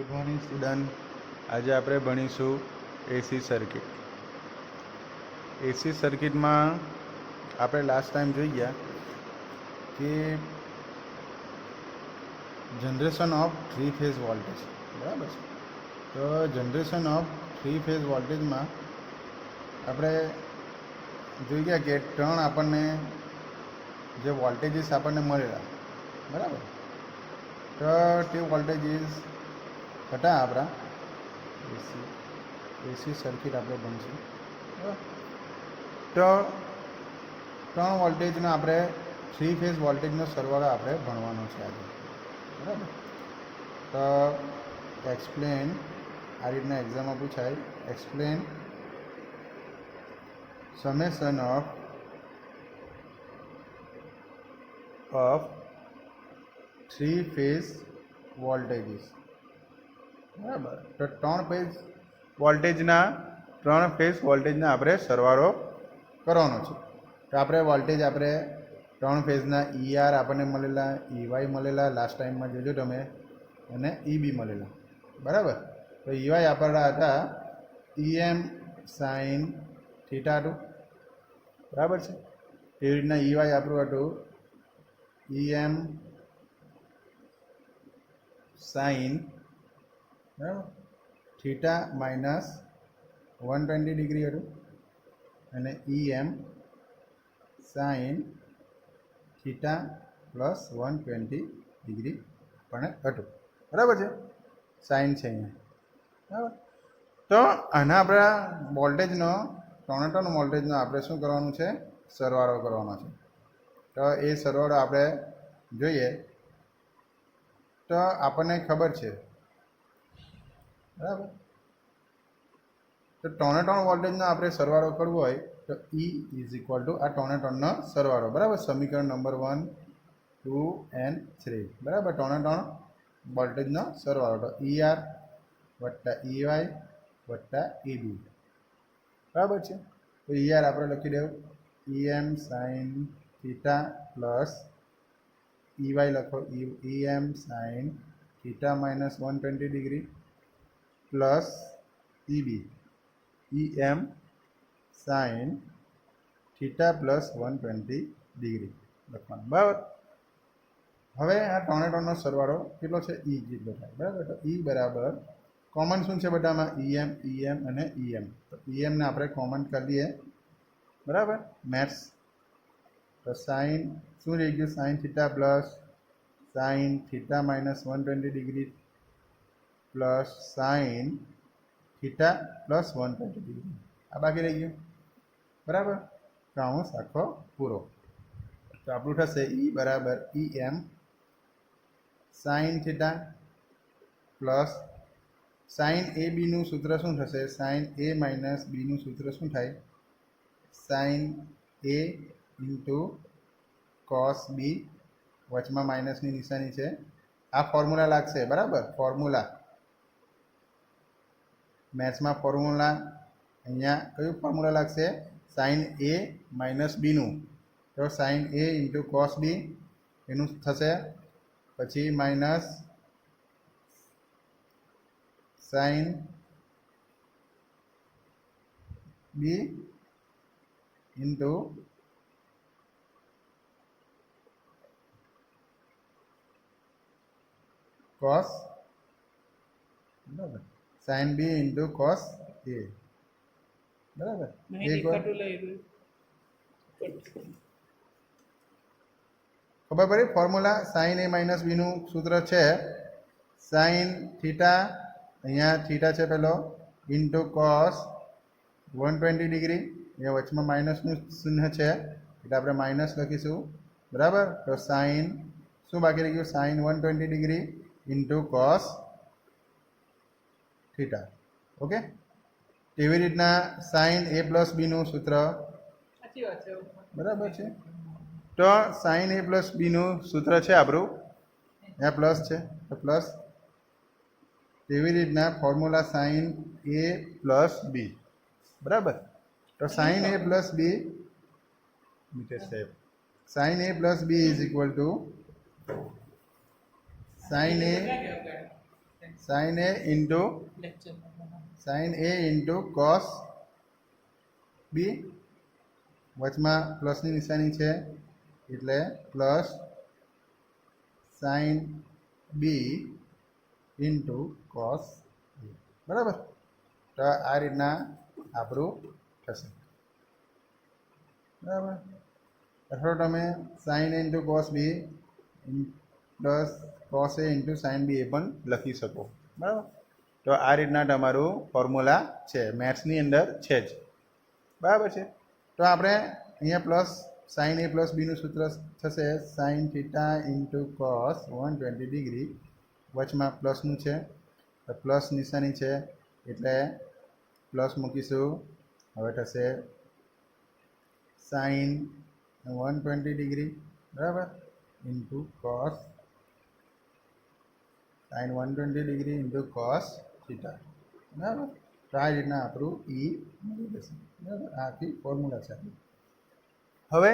Good morning student. આજે આપણે ભણીશું એસી circuit. એસી સર્કિટમાં આપણે લાસ્ટ ટાઈમ જોઈ ગયા કે generation of three phase voltage, બરાબર છે. તો જનરેશન ઓફ થ્રી ફેઝ વોલ્ટેજમાં આપણે જોઈ ગયા કે ત્રણ આપણને જે વોલ્ટેજીસ આપણને મળેલા, બરાબર. તો તે વોલ્ટેજીસ હતા આપણા એસી સર્કિટ આપણે ભણીશું. તો ત્રણ વોલ્ટેજનો આપણે થ્રી ફેઝ વોલ્ટેજનો સરવાળો આપણે ભણવાનો છે આજે, બરાબર. તો એક્સપ્લેન, આ રીતના એક્ઝામમાં પૂછાય, explain summation of three phase voltages, બરાબર. તો ત્રણ ફેઝ વોલ્ટેજના આપણે સરવાળો કરવાનો છે. તો આપણે વોલ્ટેજ આપણે ત્રણ ફેઝના ઈઆર આપણને મળેલા, ઈવાય મળેલા, લાસ્ટ ટાઈમમાં જોજો તમે, અને ઈબી મળેલા, બરાબર. તો ઈવાય આપણા હતા ઈએમ સાઇન થીટા હતું, બરાબર છે. એવી રીતના ઈવાય આપણું હતું ઈએમ સાઇન, બરાબર, થીટા માઇનસ 120 ડિગ્રી હતું, અને EM sine theta plus 120 degree પણ હતું, બરાબર છે. સાઇન છે અહીંયા, બરાબર. તો આના આપણા વોલ્ટેજનો, ત્રણ વોલ્ટેજનો આપણે શું કરવાનું છે? સરવાળો કરવાનો છે. તો એ સરવાળો આપણે જોઈએ તો આપણને ખબર છે, બરાબર. તો ત્રણ વોલ્ટેજનો આપણે સરવાળો કરવો હોય તો ઈ ઇઝ ઇક્વલ ટુ આ ત્રણનો સરવાળો, બરાબર. સમીકરણ નંબર 1, 2 and 3, બરાબર. ત્રણ વોલ્ટેજનો સરવાળો, તો ઈઆર વત્તા ઈવાય વત્તા ઈબી, બરાબર છે. તો ઈઆર આપણે લખી દેવું ઈએમ સાઇન થીટા પ્લસ ઈવાય લખો EM sine theta minus 120 degree plus EB EM sine theta plus 120 degree લખવાનું, બરાબર. હવે આ ત્રણનો સરવાળો કેટલો છે? ઈ જેટલો થાય, બરાબર. તો ઈ બરાબર કોમન શું છે બધામાં? ઈએમ અને ઈએમ. તો ઈએમને આપણે કોમન કરી દઈએ, બરાબર, મેથ્સ. તો સાઇન શું રહી ગયું? Sign theta plus sine theta minus 120 degree plus sign theta plus 120 degree, આ બાકી રહી ગયું, બરાબર. કૌંસ આખો પૂરો. તો આપણું થશે ઈ બરાબર EM sine theta plus sine A બીનું સૂત્ર શું થશે? સાઇન એ માઇનસ બીનું સૂત્ર શું થાય? Sine A into cos B, વચમાં માઇનસની નિશાની છે. આ ફોર્મ્યુલા લાગશે, બરાબર. ફોર્મ્યુલા મેથ્સમાં ફોર્મ્યુલા, અહીંયા કયું ફોર્મ્યુલા લાગશે? સાઇન એ માઇનસ બીનું, તો sine A into cos B એનું થશે, પછી minus sine B into cos, બરાબર, sine B into cos A, બરાબર. ખબર પડી ફોર્મ્યુલા? સાઇન એ માઇનસ બીનું સૂત્ર છે સાઇન થીટા, અહીંયા થીટા છે પેલો, ઇન્ટુ કોસ 120 ડિગ્રી, અહીંયા વચમાં માઇનસનું ચિહ્ન છે એટલે આપણે માઇનસ લખીશું, બરાબર. તો સાઇન શું બાકી રહી ગયું? Sine 120 degree into cos theta, okay. તેવી રીતના સાઇન એ પ્લસ બીનું સૂત્ર, બરાબર છે. તો સાઇન એ પ્લસ બીનું સૂત્ર છે આપણું, અહીંયા પ્લસ છે તો પ્લસ. તેવી રીતના formula sine A plus B, બરાબર. તો sine A plus B, sine A plus B is equal to sine A sine A into cos B, વચમાં પ્લસની નિશાની છે એટલે plus sine B into cos B, બરાબર. તો આ રીતના આપણું થશે, બરાબર. અથવા તમે sine A into cos B plus cos A into sine B એ પણ લખી શકો, બરાબર. તો આ રીતના તમારું ફોર્મ્યુલા છે, મેથ્સની અંદર છે જ, બરાબર છે. તો આપણે અહીંયા પ્લસ સાઇન એ પ્લસ બીનું સૂત્ર થશે sine theta into cos 120 degree, વચમાં પ્લસનું છે તો પ્લસ નિશાની છે એટલે પ્લસ મૂકીશું. હવે થશે સાઇન 120 ડિગ્રી, બરાબર, into cos sine 120 degree into cos theta, બરાબર. તો આ રીતના આપણું ઈ મળી જશે, બરાબર. આ આખી ફોર્મ્યુલા છે. હવે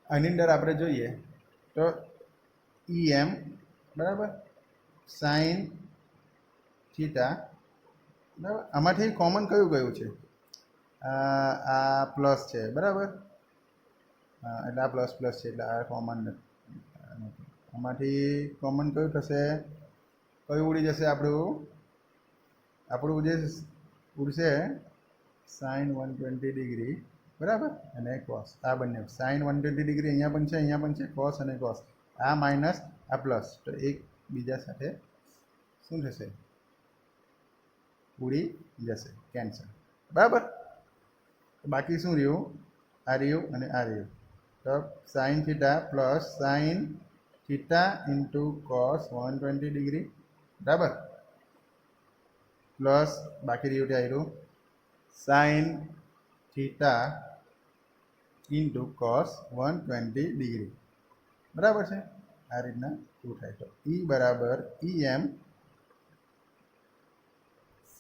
આની અંદર આપણે જોઈએ તો ઈ એમ, બરાબર, સાઇન થીટા, બરાબર. આમાંથી કોમન કયું કયું છે? આ પ્લસ છે, બરાબર. એટલે આ પ્લસ પ્લસ છે એટલે આ કોમન નથી. આમાંથી કોમન કયું થશે? કયું ઉડી જશે? આપણું જે ઉડશે સાઇન 120 ડિગ્રી, બરાબર, અને કોસ. આ બંને સાઇન 120 ડિગ્રી અહીંયા પણ છે કોસ અને કોસ. આ માઇનસ આ પ્લસ, તો એક બીજા સાથે શું થશે? ઉડી જશે, કેન્સલ, બરાબર. બાકી શું રહ્યું? આ રહ્યું અને આ રહ્યું. તો sign theta plus sine theta into cos 120 degree, બરાબર, પ્લસ બાકી રહ્યું ત્યાં આવ્યું sine theta into cos 120 degree, બરાબર છે. આ રીતના શું થાય? તો ઈ બરાબર ઈ એમ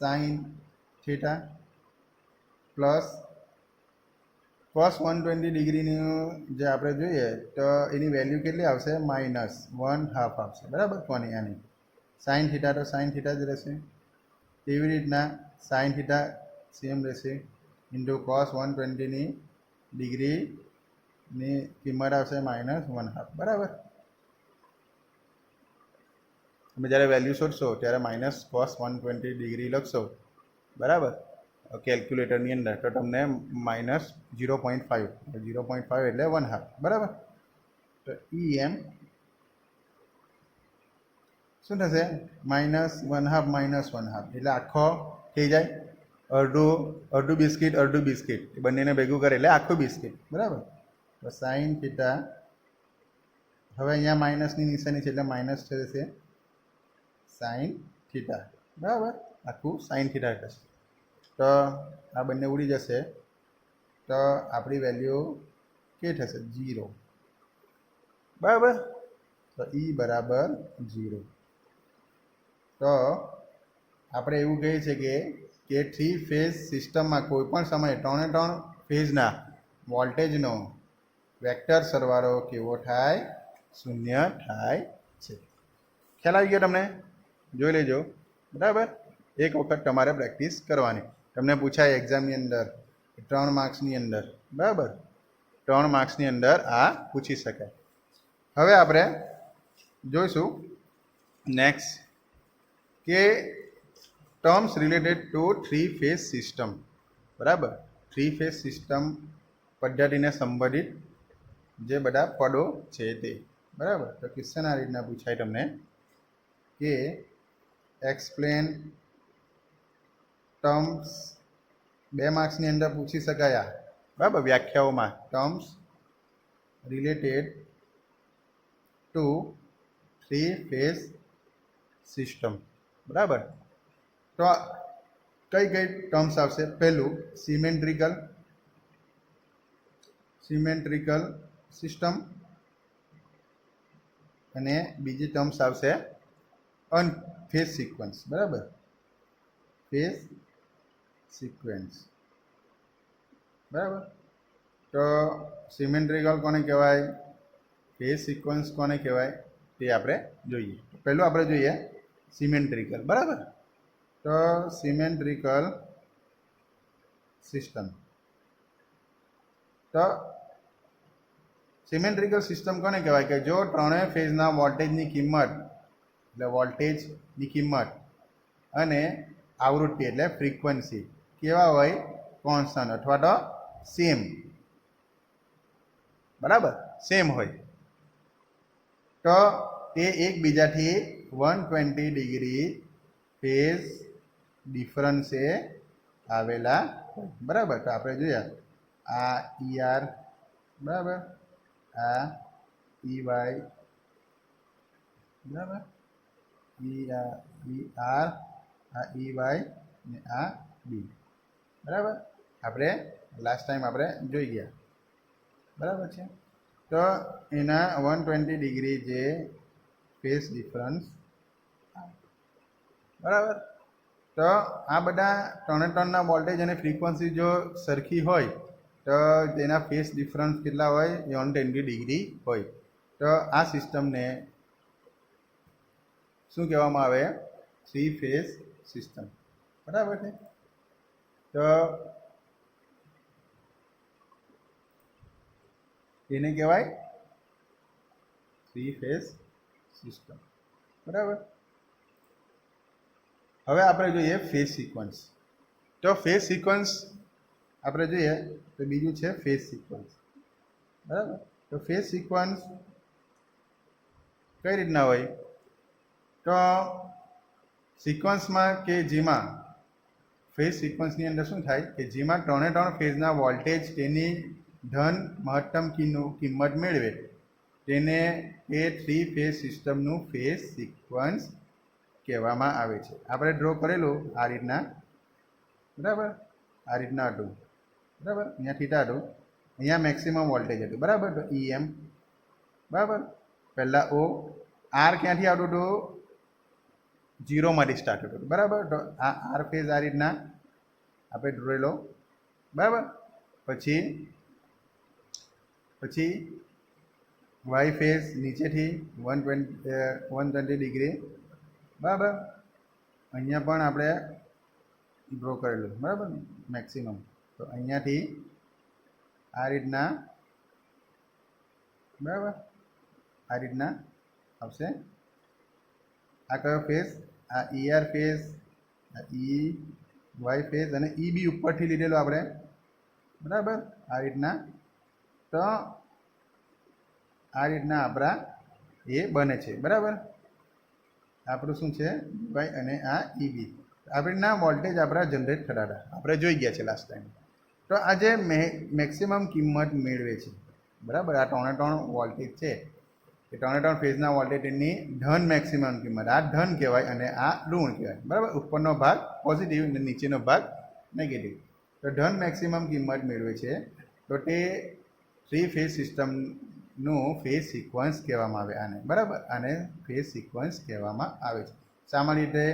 સાઇન થીટા પ્લસ કોસ 120 ડિગ્રીનું જે આપણે જોઈએ તો એની વેલ્યુ કેટલી આવશે? -1/2 આવશે, બરાબર. કોની? આની સાઇન થીટા તો સાઇન થીટા જ રહેશે. તેવી રીતના સાઇન થીટા સેમ રહેશે ઇન્ટુ કોસ 120ની ડિગ્રીની કિંમત આવશે -1/2, બરાબર. તમે જ્યારે વેલ્યુ શોધશો ત્યારે માઇનસ કોસ 120 ડિગ્રી લખશો, બરાબર, કેલ્ક્યુલેટરની અંદર, તો તમને -0.5 એટલે 1/2, બરાબર. તો ઈ એમ શું થશે? -1/2 એટલે આખો થઈ જાય. અડધું બિસ્કિટ બંનેને ભેગું કરે એટલે આખું બિસ્કિટ, બરાબર. તો સાઇન થીટા, હવે અહીંયા માઇનસની નિશાની છે એટલે માઇનસ થશે સાઇન થીટા, બરાબર, આખું સાઇન થીટા થશે. તો આ બંને ઉડી જશે તો આપણી વેલ્યુ કે થશે? 0, બરાબર. તો ઈ બરાબર 0. તો આપણે એવું કહીએ છીએ કે 3 ફેઝ સિસ્ટમમાં કોઈ પણ સમયે 3 ફેઝના વોલ્ટેજનો વેક્ટર સરવાળો કેવો થાય? 0 થાય છે. ખ્યાલ આવી ગયો તમને? જોઈ લેજો, બરાબર. એક વખત તમારે પ્રેક્ટિસ કરવાની. તમને પૂછાય એક્ઝામની અંદર 3 માર્ક્સની અંદર, બરાબર, 3 માર્ક્સની અંદર આ પૂછી શકાય. હવે આપણે જોઈશું નેક્સ્ટ કે terms related to 3 phase system, બરાબર. 3 ફેઝ સિસ્ટમ પદ્ધતિને સંબંધિત જે બધા પદો છે તે, બરાબર. તો ક્વેશ્ચન આ રીતના પૂછાય તમને કે એક્સપ્લેન ટર્મ્સ, 2 માર્ક્સની અંદર પૂછી શકાય, બરાબર, વ્યાખ્યાઓમાં terms related to 3 phase system, બરાબર. તો કઈ ટર્મ્સ આવશે? પહેલું સિમેન્ટ્રિકલ સિસ્ટમ અને બીજી ટર્મ્સ આવશે ફેઝ સિક્વન્સ, બરાબર, ફેઝ સિક્વન્સ, બરાબર. તો સિમેન્ટ્રિકલ કોને કહેવાય? ફેઝ સિક્વન્સ કોને કહેવાય? તે આપણે જોઈએ. પહેલું આપણે જોઈએ સિમેન્ટ્રિકલ, બરાબર. તો સિમેન્ટ્રિકલ સિસ્ટમ, તો સિમેન્ટ્રિકલ સિસ્ટમ કોને કહેવાય કે જો ત્રણેય ફેઝના વોલ્ટેજની કિંમત એટલે વોલ્ટેજની કિંમત અને આવૃત્તિ એટલે ફ્રીક્વન્સી કેવા હોય, કોન્સ્ટન્ટ અથવા તો સેમ, બરાબર, સેમ હોય, તો તે એકબીજાથી 120 ડિગ્રી ફેઝ ડિફરન્સે આવેલા હોય, બરાબર. તો આપણે જોઈએ આ ER, બરાબર, આ EY, બરાબર, ER, આ EY ને આ B, બરાબર. આપણે લાસ્ટ ટાઈમ આપણે જોઈ ગયા, બરાબર છે. તો એના 120 ડિગ્રી જે ફેઝ ડિફરન્સ, બરાબર. તો આ બધા ત્રણના વોલ્ટેજ અને ફ્રીક્વન્સી જો સરખી હોય તો તેના ફેઝ ડિફરન્સ કેટલા હોય, 120 ડિગ્રી હોય. તો આ સિસ્ટમને શું કહેવામાં આવે, થ્રી ફેઝ સિસ્ટમ, બરાબર છે. તો એને કહેવાય થ્રી ફેઝ સિસ્ટમ, બરાબર. હવે આપણે જોઈએ ફેઝ સિક્વન્સ. તો ફેઝ સિક્વન્સ આપણે જોઈએ તો બીજું છે ફેઝ સિક્વન્સ, બરાબર. તો ફેઝ સિક્વન્સ કઈ રીતના હોય, તો સિક્વન્સમાં કે જેમાં ફેઝ સિક્વન્સની અંદર શું થાય કે જેમાં ત્રણ ફેઝના વોલ્ટેજ તેની ધન મહત્તમ કિંમત મેળવે તેને એ થ્રી ફેઝ સિસ્ટમનું ફેઝ સિક્વન્સ કહેવામાં આવે છે. આપણે ડ્રો કરેલું આ રીતના, બરાબર, આ રીતના હતું, બરાબર. અહીંયા થીટા હતું, અહીંયા મેક્સિમમ વોલ્ટેજ હતું, બરાબર. તો EM, બરાબર. પહેલાં O, R ક્યાંથી આવતું હતું, 0માંથી સ્ટાર્ટ હતું, બરાબર. તો આ R ફેઝ આ રીતના આપણે દોરેલો, બરાબર. પછી Y ફેઝ નીચેથી 120 ડિગ્રી, બરાબર. અહીંયા પણ આપણે ડ્રો કરેલું, બરાબર, મેક્સિમમ. તો અહીંયાથી આ રીતના, બરાબર, આ રીતના આવશે. આ કયો ફેઝ, આ ER ફેઝ, આ EY ફેઝ અને EB ઉપરથી લીધેલો આપણે, બરાબર, આ રીતના. તો આ રીતના આપણા એ બને છે, બરાબર. આપણું શું છે Y અને આ EB, આ રીતના વોલ્ટેજ આપણા જનરેટ થતા હતા, આપણે જોઈ ગયા છે લાસ્ટ ટાઈમ. તો આ જે મેક્સિમમ કિંમત મેળવે છે, બરાબર, આ ત્રણ વોલ્ટેજ છે એ ત્રણ ફેઝના વોલ્ટેજની ધન મેક્સિમમ કિંમત, આ ધન કહેવાય અને આ ઋણ કહેવાય, બરાબર. ઉપરનો ભાગ પોઝિટિવ અને નીચેનો ભાગ નેગેટિવ. તો ધન મેક્સિમમ કિંમત મેળવે છે તો તે થ્રી ફેઝ સિસ્ટમનું ફેઝ સિક્વન્સ કહેવામાં આવે આને, બરાબર. આને ફેઝ સિક્વન્સ કહેવામાં આવે છે. સામાન્ય રીતે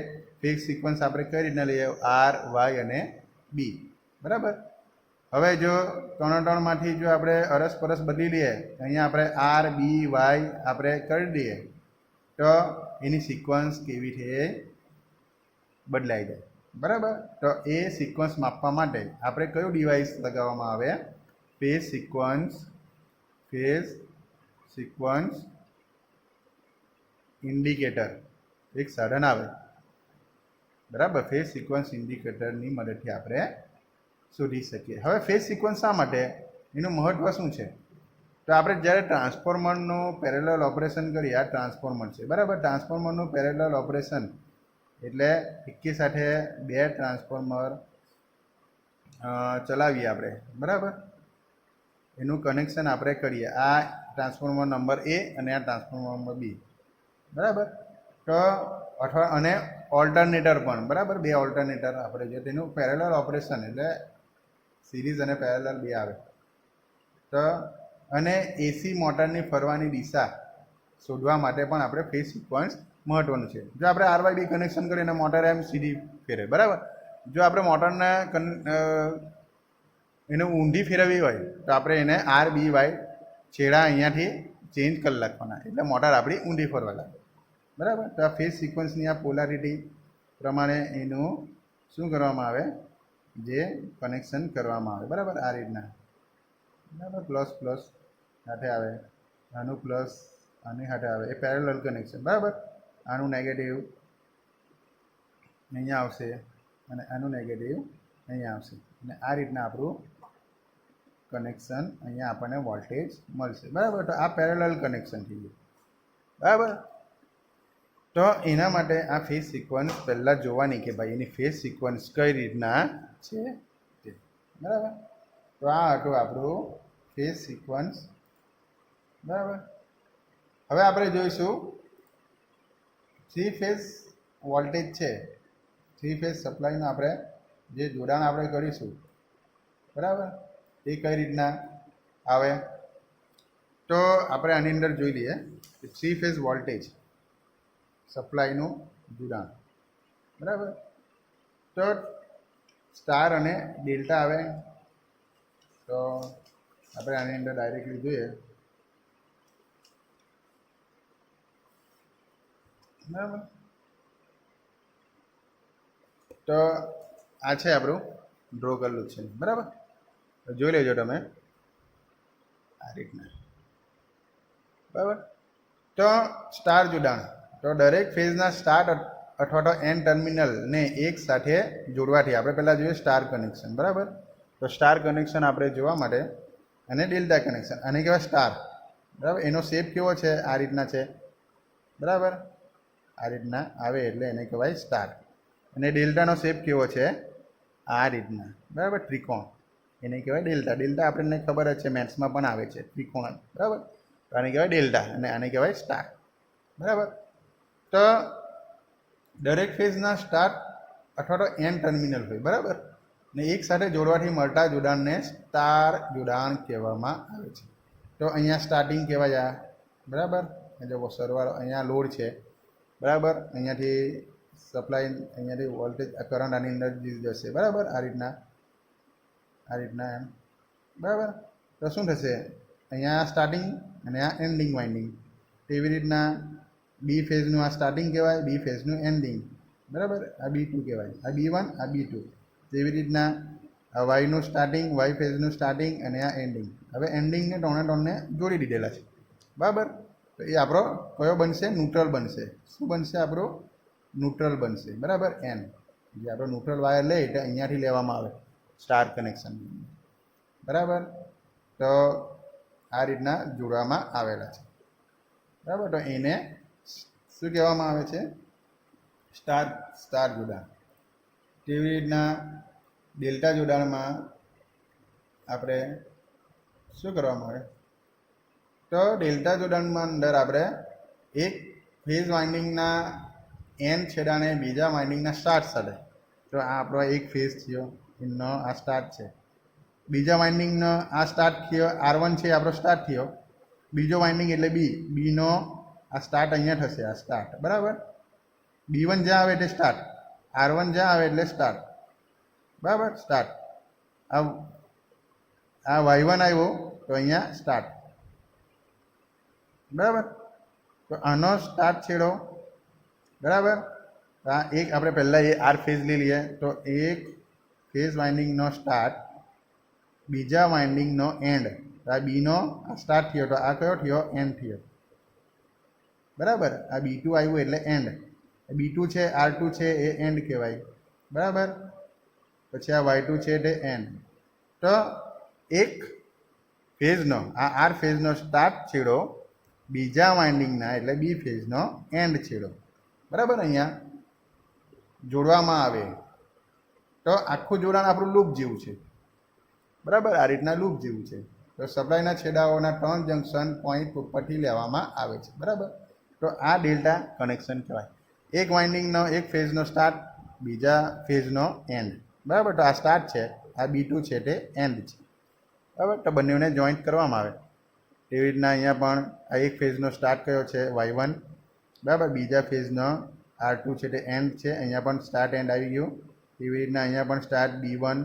ફેઝ સિક્વન્સ આપણે કઈ રીતના લઈએ, R, Y અને B, બરાબર. હવે જો ત્રણમાંથી જો આપણે અરસપરસ બદલી લઈએ, અહીંયા આપણે R, B, Y આપણે કરી દઈએ તો એની સિક્વન્સ કેવી છે બદલાઈ જાય, બરાબર. તો એ સિક્વન્સ માપવા માટે આપણે કયું ડિવાઇસ લગાવવામાં આવે, ફેઝ સિક્વન્સ ઇન્ડિકેટર, એક સાધન આવે, બરાબર. ફેઝ સિક્વન્સ ઇન્ડિકેટરની મદદથી આપણે શોધી શકીએ. હવે ફેઝ સિક્વન્સ શા માટે, એનું મહત્વ શું છે, તો આપણે જ્યારે ટ્રાન્સફોર્મરનું પેરેલલ ઓપરેશન કરીએ, આ ટ્રાન્સફોર્મર છે, બરાબર. ટ્રાન્સફોર્મરનું પેરેલલ ઓપરેશન એટલે એકી સાથે બે ટ્રાન્સફોર્મર ચલાવીએ આપણે, બરાબર. એનું કનેક્શન આપણે કરીએ, આ ટ્રાન્સફોર્મર નંબર A અને આ ટ્રાન્સફોર્મર નંબર B, બરાબર. તો અથવા અને ઓલ્ટરનેટર પણ, બરાબર, બે ઓલ્ટરનેટર આપણે જોઈએ તેનું પેરેલલ ઓપરેશન એટલે સિરીઝ અને પેરેલલ બે આવે. તો અને એસી મોટરની ફરવાની દિશા શોધવા માટે પણ આપણે ફેઝ સિક્વન્સ મહત્વનું છે. જો આપણે RYB કનેક્શન કરીએ અને મોટર એમ સીધી ફેરે, બરાબર. જો આપણે મોટરને એને ઊંધી ફેરવવી હોય તો આપણે એને RBY છેડા અહીંયાથી ચેન્જ કરી નાખવાના એટલે મોટર આપણી ઊંધી ફરવા લાગે, બરાબર. તો આ ફેઝ સિક્વન્સની આ પોલારિટી પ્રમાણે એનું શું કરવામાં આવે, જે કનેક્શન કરવામાં આવે, બરાબર. આ રીતના, બરાબર. પ્લસ પ્લસ સાથે આવે, આનું પ્લસ આની સાથે આવે, એ પેરેલલ કનેક્શન, બરાબર. આનું નેગેટિવ અહીંયા આવશે અને આનું નેગેટિવ અહીંયા આવશે, અને આ રીતના આપણું કનેક્શન અહીંયા આપણને વોલ્ટેજ મળશે, બરાબર. તો આ પેરેલલ કનેક્શન થઈ ગયું, બરાબર. તો એના માટે આ ફેઝ સિક્વન્સ પહેલાં જોવાની કે ભાઈ એની ફેઝ સિક્વન્સ કઈ રીતના છે તે, બરાબર. તો આ હતું આપણું ફેઝ સિક્વન્સ, બરાબર. હવે આપણે જોઈશું થ્રી ફેઝ વોલ્ટેજ છે, થ્રી ફેઝ સપ્લાયનું આપણે જે જોડાણ આપણે કરીશું, બરાબર, એ કઈ રીતના આવે. તો આપણે આની અંદર જોઈ લઈએ કે થ્રી ફેઝ વોલ્ટેજ સપ્લાયનું જોડાણ, બરાબર. તો સ્ટાર અને ડેલ્ટા આવે. તો આપણે આની અંદર ડાયરેક્ટલી જોઈએ, બરાબર. તો આ છે આપણું ડ્રો કરેલું છે, બરાબર. જોઈ લેજો તમે આ રીતના, બરાબર. તો સ્ટાર જોડાણ, તો દરેક ફેઝના સ્ટાર્ટ અથવા તો એન ટર્મિનલને એક સાથે જોડવાથી આપણે પહેલાં જોઈએ સ્ટાર કનેક્શન, બરાબર. તો સ્ટાર કનેક્શન આપણે જોવા માટે અને ડેલ્ટા કનેક્શન, આને કહેવાય સ્ટાર, બરાબર. એનો શેપ કેવો છે, આ રીતના છે, બરાબર. આ રીતના આવે એટલે એને કહેવાય સ્ટાર. અને ડેલ્ટાનો શેપ કેવો છે, આ રીતના, બરાબર, ત્રિકોણ, એને કહેવાય ડેલ્ટા. ડેલ્ટા આપણને ખબર જ છે, મેથ્સમાં પણ આવે છે, ત્રિકોણ, બરાબર. તો આને કહેવાય ડેલ્ટા અને આને કહેવાય સ્ટાર, બરાબર. તો દરેક ફેઝના સ્ટાર્ટ અથવા તો એન ટર્મિનલ હોય, બરાબર, ને એક સાથે જોડવાથી મળતા જોડાણને સ્ટાર જોડાણ કહેવામાં આવે છે. તો અહીંયા સ્ટાર્ટિંગ કહેવાય આ, બરાબર. જો સરવાળો અહીંયા લોડ છે, બરાબર, અહીંયાથી સપ્લાય, અહીંયાથી વોલ્ટેજ કરંટ આની અંદર જશે, બરાબર. આ રીતના, આ રીતના એમ, બરાબર. તો શું થશે, અહીંયા સ્ટાર્ટિંગ અને આ એન્ડિંગ વાઇન્ડિંગ. એવી રીતના બી ફેઝનું આ સ્ટાર્ટિંગ કહેવાય, બી ફેઝનું એન્ડિંગ, બરાબર. આ B2 કહેવાય, આ B1, આ B2. તેવી રીતના આ વાયનું સ્ટાર્ટિંગ, વાય ફેઝનું સ્ટાર્ટિંગ અને આ એન્ડિંગ. હવે એન્ડિંગને ટોને જોડી દીધેલા છે, બરાબર. તો એ આપણો કયો બનશે, ન્યુટ્રલ બનશે. શું બનશે, આપણું ન્યુટ્રલ બનશે, બરાબર. એન જે આપણો ન્યુટ્રલ વાયર લે એટલે અહીંયાથી લેવામાં આવે સ્ટાર કનેક્શન, બરાબર. તો આ રીતના જોડવામાં આવેલા છે, બરાબર. તો એને શું કહેવામાં આવે છે, સ્ટાર જોડાણ. તેવી રીતના ડેલ્ટા જોડાણમાં આપણે શું કરવામાં આવે, તો ડેલ્ટા જોડાણમાં અંદર આપણે એક ફેઝ વાઇન્ડિંગના એન છેડાને બીજા વાઇન્ડિંગના સ્ટાર્ટ સાથે, તો આ આપણો એક ફેઝ થયો, એનો આ સ્ટાર્ટ છે. બીજા વાઇન્ડિંગનો આ સ્ટાર્ટ થયો, R1 છે આપણો સ્ટાર્ટ થયો. બીજો વાઇન્ડિંગ એટલે બીનો આ સ્ટાર્ટ અહીંયા થશે, આ સ્ટાર્ટ, બરાબર. B1 જ્યાં આવે એટલે સ્ટાર્ટ, R1 જ્યાં આવે એટલે સ્ટાર્ટ, બરાબર, સ્ટાર્ટ. આ Y1 આવ્યો તો અહીંયા સ્ટાર્ટ, બરાબર. તો આનો સ્ટાર્ટ છેડો, બરાબર. આ એક આપણે પહેલાં એ આર ફેઝ લઈ લઈએ. તો એક ફેઝ વાઇન્ડિંગનો સ્ટાર્ટ, બીજા વાઇન્ડિંગનો એન્ડ. આ બીનો આ સ્ટાર્ટ થયો તો આ કયો થયો, એન્ડ થયો, બરાબર. આ B2 આવ્યું એટલે એન્ડ. B2 છે, R2 છે, એ એન્ડ કહેવાય, બરાબર. પછી આ Y2 છે તે એન્ડ. તો એક ફેઝનો આ આર ફેઝનો સ્ટાર્ટ છેડો બીજા વાઇન્ડિંગના એટલે બી ફેઝનો એન્ડ છેડો, બરાબર, અહીંયા જોડવામાં આવે. તો આખું જોડાણ આપણું લૂપ જેવું છે, બરાબર. આ રીતના લૂપ જેવું છે. તો સપ્લાયના છેડાઓના 3 જંકશન પોઈન્ટ ઉપરથી લેવામાં આવે છે, બરાબર. તો આ ડેલ્ટા કનેક્શન કહેવાય. એક વાઇન્ડિંગનો એક ફેઝનો સ્ટાર્ટ, બીજા ફેઝનો એન્ડ, બરાબર. તો આ સ્ટાર્ટ છે, આ B2 છે તે એન્ડ છે, બરાબર. તો બંનેને જોઈન્ટ કરવામાં આવે. એવી રીતના અહીંયા પણ આ એક ફેઝનો સ્ટાર્ટ કયો છે, Y1, બરાબર. બીજા ફેઝનો R2 છે તે એન્ડ છે, અહીંયા પણ સ્ટાર્ટ એન્ડ આવી ગયું. એવી રીતના અહીંયા પણ સ્ટાર્ટ B1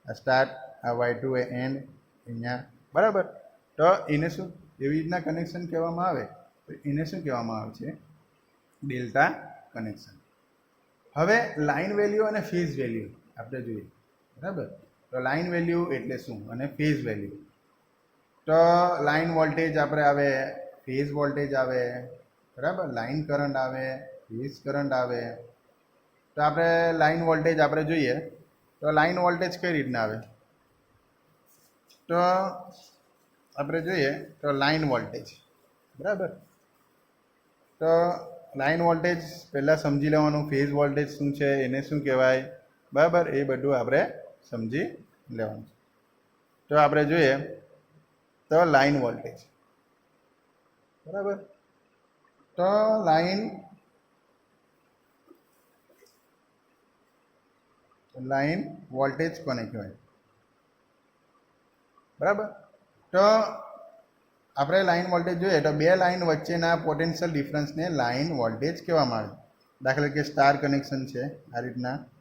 આ સ્ટાર્ટ, આ Y2 એ એન્ડ અહીંયા, બરાબર. તો એને શું એવી રીતના કનેક્શન કહેવામાં આવે તો એને શું કહેવામાં આવે છે? Delta connection. હવે લાઇન વેલ્યુ અને ફેઝ વેલ્યુ આપણે જોઈએ, બરાબર. તો લાઇન વેલ્યુ એટલે શું અને ફેઝ વેલ્યુ? તો લાઇન વોલ્ટેજ આપણે આવે, ફેઝ વોલ્ટેજ આવે, બરાબર. લાઇન કરંટ આવે, ફેઝ કરંટ આવે. તો આપણે લાઇન વોલ્ટેજ આપણે જોઈએ તો લાઇન વોલ્ટેજ કઈ રીતના આવે? તો આપણે જોઈએ તો લાઇન વોલ્ટેજ, બરાબર. તો લાઇન વોલ્ટેજ પહેલાં સમજી લેવાનું, ફેઝ વોલ્ટેજ શું છે, એને શું કહેવાય, બરાબર. એ બધું આપણે સમજી લેવાનું. તો આપણે જોઈએ તો લાઇન વોલ્ટેજ, બરાબર. તો લાઇન વોલ્ટેજ કોને કહેવાય? બરાબર. તો આપણે લાઇન વોલ્ટેજ જોઈએ તો બે લાઇન વચ્ચેના પોટેન્શિયલ ડિફરન્સને લાઇન વોલ્ટેજ કહેવામાં આવે. દાખલા કે સ્ટાર કનેક્શન છે આ રીતના,